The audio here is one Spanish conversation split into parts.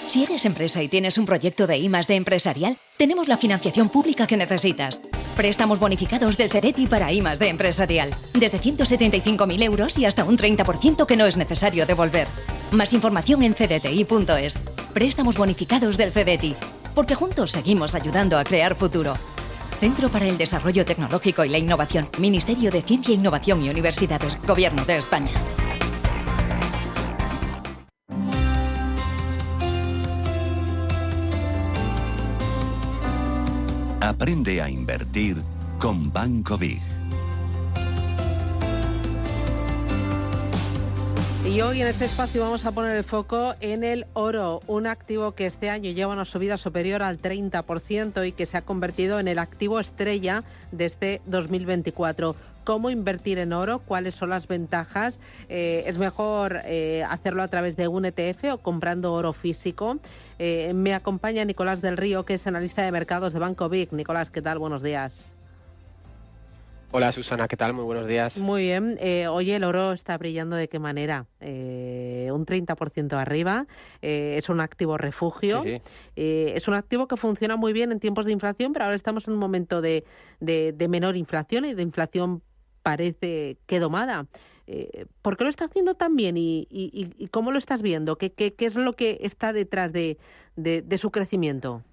Si eres empresa y tienes un proyecto de I+D empresarial, tenemos la financiación pública que necesitas. Préstamos bonificados del CEDETI para I+D empresarial. Desde 175.000 euros y hasta un 30% que no es necesario devolver. Más información en cdti.es. Préstamos bonificados del CEDETI. Porque juntos seguimos ayudando a crear futuro. Centro para el Desarrollo Tecnológico y la Innovación. Ministerio de Ciencia, Innovación y Universidades. Gobierno de España. Aprende a invertir con Banco Big. Y hoy en este espacio vamos a poner el foco en el oro, un activo que este año lleva una subida superior al 30% y que se ha convertido en el activo estrella de este 2024. ¿Cómo invertir en oro? ¿Cuáles son las ventajas? ¿Es mejor hacerlo a través de un ETF o comprando oro físico? Me acompaña Nicolás del Río, que es analista de mercados de Banco Big. Nicolás, ¿qué tal? Buenos días. Hola Susana, ¿qué tal? Muy buenos días. Muy bien. Oye, el oro está brillando ¿de qué manera? Un 30% arriba. Es un activo refugio. Sí. Es un activo que funciona muy bien en tiempos de inflación, pero ahora estamos en un momento de menor inflación y de inflación parece que domada. ¿Por qué lo está haciendo tan bien y cómo lo estás viendo? ¿Qué es lo que está detrás de su crecimiento?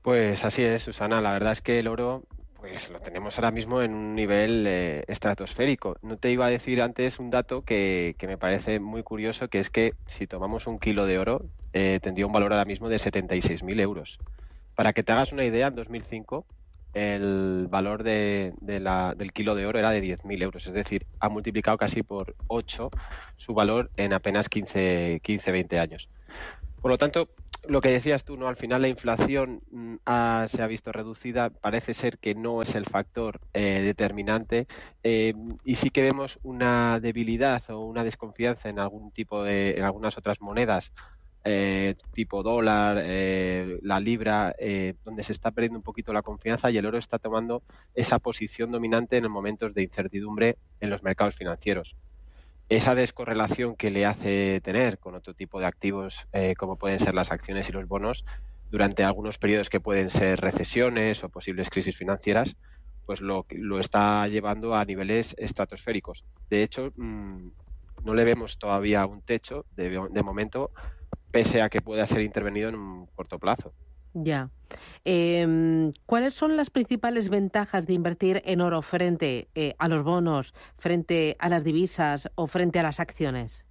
Pues así es, Susana. La verdad es que el oro pues lo tenemos ahora mismo en un nivel estratosférico. No te iba a decir antes un dato que me parece muy curioso, que es que si tomamos un kilo de oro tendría un valor ahora mismo de 76.000 euros. Para que te hagas una idea, en 2005 el valor del kilo de oro era de 10.000 euros. Es decir, ha multiplicado casi por 8 su valor en apenas 15-20 años. Por lo tanto, lo que decías tú, ¿no? Al final la inflación se ha visto reducida, parece ser que no es el factor determinante y sí que vemos una debilidad o una desconfianza en en algunas otras monedas tipo dólar, la libra, donde se está perdiendo un poquito la confianza y el oro está tomando esa posición dominante en momentos de incertidumbre en los mercados financieros. Esa descorrelación que le hace tener con otro tipo de activos, como pueden ser las acciones y los bonos, durante algunos periodos que pueden ser recesiones o posibles crisis financieras, pues lo está llevando a niveles estratosféricos. De hecho, no le vemos todavía un techo de momento, pese a que pueda ser intervenido en un corto plazo. Ya. ¿Cuáles son las principales ventajas de invertir en oro frente a los bonos, frente a las divisas o frente a las acciones?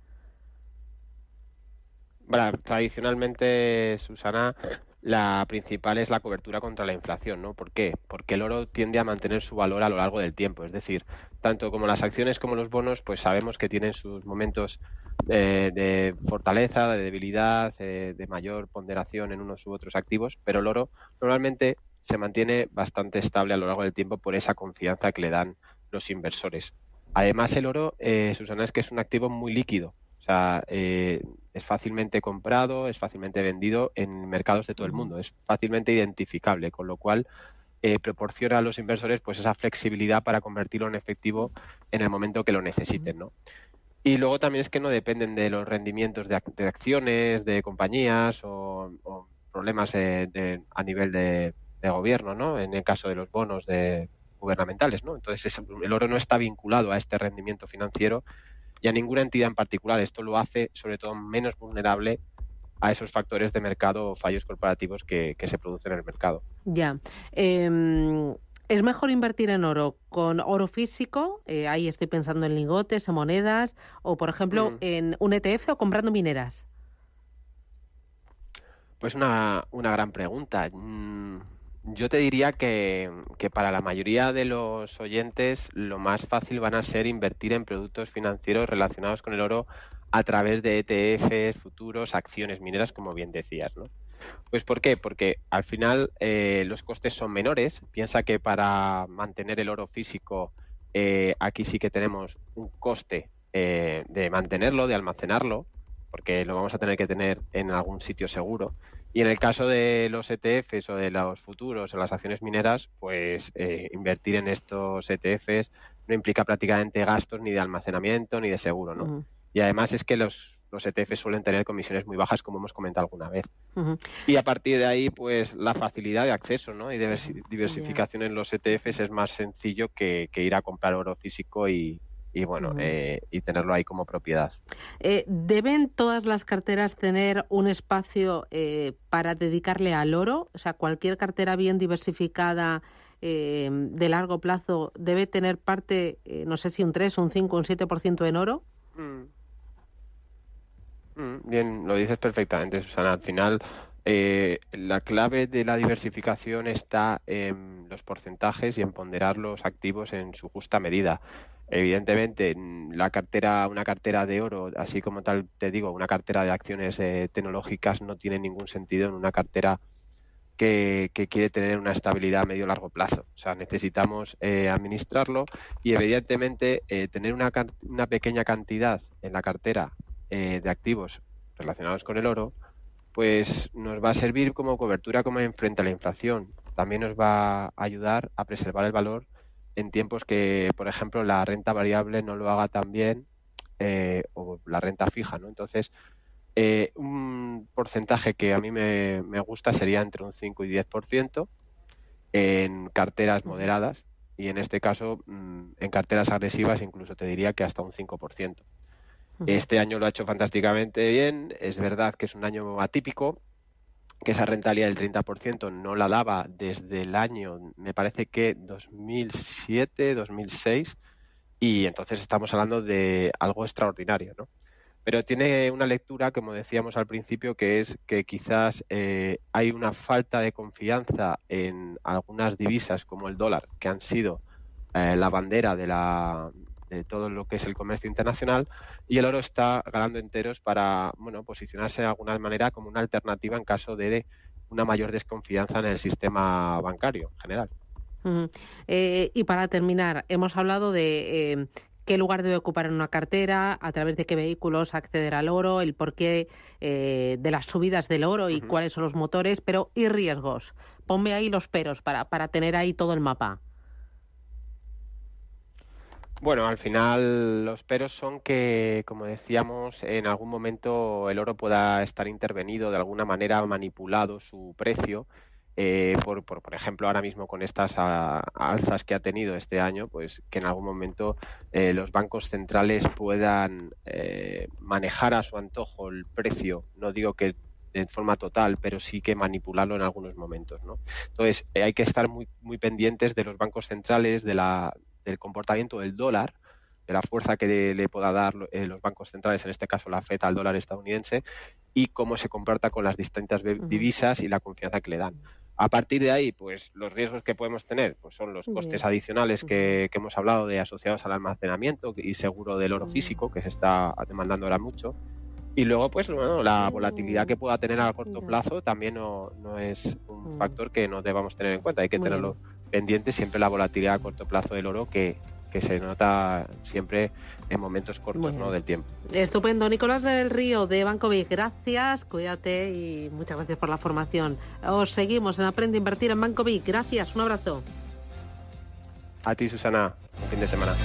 Bueno, tradicionalmente, Susana, la principal es la cobertura contra la inflación, ¿no? ¿Por qué? Porque el oro tiende a mantener su valor a lo largo del tiempo. Es decir, tanto como las acciones como los bonos, pues sabemos que tienen sus momentos de fortaleza, de debilidad, de mayor ponderación en unos u otros activos, pero el oro normalmente se mantiene bastante estable a lo largo del tiempo por esa confianza que le dan los inversores. Además, el oro, Susana, es que es un activo muy líquido. O sea, es fácilmente comprado, es fácilmente vendido en mercados de todo el mundo, es fácilmente identificable, con lo cual proporciona a los inversores pues esa flexibilidad para convertirlo en efectivo en el momento que lo necesiten, ¿no? Y luego también es que no dependen de los rendimientos de acciones, de compañías o problemas a nivel de gobierno, ¿no? En el caso de los bonos gubernamentales, ¿no? Entonces el oro no está vinculado a este rendimiento financiero y a ninguna entidad en particular. Esto lo hace sobre todo menos vulnerable a esos factores de mercado o fallos corporativos que se producen en el mercado. Ya. ¿Es mejor invertir en oro con oro físico? Ahí estoy pensando en lingotes, en monedas, o por ejemplo en un ETF o comprando mineras. Pues una gran pregunta. Yo te diría que para la mayoría de los oyentes lo más fácil van a ser invertir en productos financieros relacionados con el oro a través de ETFs, futuros, acciones mineras, como bien decías, ¿no? Pues ¿por qué? Porque al final los costes son menores. Piensa que para mantener el oro físico aquí sí que tenemos un coste de mantenerlo, de almacenarlo, porque lo vamos a tener que tener en algún sitio seguro. Y en el caso de los ETFs o de los futuros o las acciones mineras, pues invertir en estos ETFs no implica prácticamente gastos ni de almacenamiento ni de seguro, ¿no? Y además es que los los ETFs suelen tener comisiones muy bajas, como hemos comentado alguna vez. Ujú. Y a partir de ahí, pues la facilidad de acceso, ¿no? Y diversificación en los ETFs es más sencillo que ir a comprar oro físico y tenerlo ahí como propiedad. ¿Deben todas las carteras tener un espacio para dedicarle al oro? O sea, cualquier cartera bien diversificada de largo plazo debe tener parte, no sé si un 3, un 5, un 7% en oro. Bien, lo dices perfectamente, Susana. Al final, la clave de la diversificación está en los porcentajes y en ponderar los activos en su justa medida. Evidentemente, una cartera de oro, así como tal te digo, una cartera de acciones tecnológicas no tiene ningún sentido en una cartera que quiere tener una estabilidad a medio y largo plazo. O sea, necesitamos administrarlo y evidentemente tener una pequeña cantidad en la cartera de activos relacionados con el oro, pues nos va a servir como cobertura frente a la inflación. También nos va a ayudar a preservar el valor en tiempos que, por ejemplo, la renta variable no lo haga tan bien o la renta fija, ¿no? Entonces, un porcentaje que a mí me gusta sería entre un 5 y 10% en carteras moderadas y en este caso en carteras agresivas incluso te diría que hasta un 5%. Este año lo ha hecho fantásticamente bien, es verdad que es un año atípico, que esa rentabilidad del 30% no la daba desde el año, me parece que 2007, 2006, y entonces estamos hablando de algo extraordinario, ¿no? Pero tiene una lectura, como decíamos al principio, que es que quizás hay una falta de confianza en algunas divisas como el dólar, que han sido la bandera de todo lo que es el comercio internacional, y el oro está ganando enteros para posicionarse de alguna manera como una alternativa en caso de una mayor desconfianza en el sistema bancario en general. Y para terminar, hemos hablado de qué lugar debe ocupar en una cartera, a través de qué vehículos acceder al oro, el porqué de las subidas del oro y cuáles son los motores, pero ¿y riesgos? Ponme ahí los peros para tener ahí todo el mapa. Bueno, al final los peros son que, como decíamos, en algún momento el oro pueda estar intervenido, de alguna manera manipulado su precio, por ejemplo, ahora mismo con estas alzas que ha tenido este año, pues que en algún momento los bancos centrales puedan manejar a su antojo el precio. No digo que de forma total, pero sí que manipularlo en algunos momentos, ¿no? Entonces, hay que estar muy, muy pendientes de los bancos centrales, del comportamiento del dólar, de la fuerza que le pueda dar los bancos centrales, en este caso la FED al dólar estadounidense, y cómo se comporta con las distintas divisas y la confianza que le dan. A partir de ahí, pues los riesgos que podemos tener pues son los costes adicionales que hemos hablado de asociados al almacenamiento y seguro del oro físico, que se está demandando ahora mucho. Y luego, pues la volatilidad que pueda tener a corto plazo también no es un factor que no debamos tener en cuenta. Hay que tenerlo pendiente siempre, la volatilidad a corto plazo del oro que se nota siempre en momentos cortos, ¿no?, del tiempo. Estupendo. Nicolás del Río, de Banco Vic, gracias, cuídate y muchas gracias por la formación. Os seguimos en Aprende a Invertir en Banco Vic. Gracias, un abrazo. A ti, Susana, un fin de semana.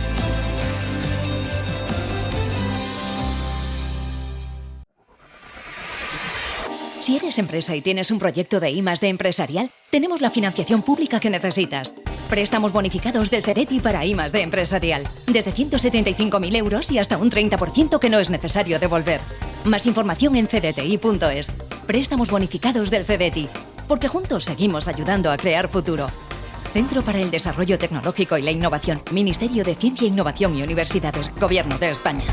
Si eres empresa y tienes un proyecto de I+D empresarial, tenemos la financiación pública que necesitas. Préstamos bonificados del CEDETI para I+D empresarial. Desde 175.000 euros y hasta un 30% que no es necesario devolver. Más información en cdti.es. Préstamos bonificados del CEDETI. Porque juntos seguimos ayudando a crear futuro. Centro para el Desarrollo Tecnológico y la Innovación. Ministerio de Ciencia, Innovación y Universidades. Gobierno de España.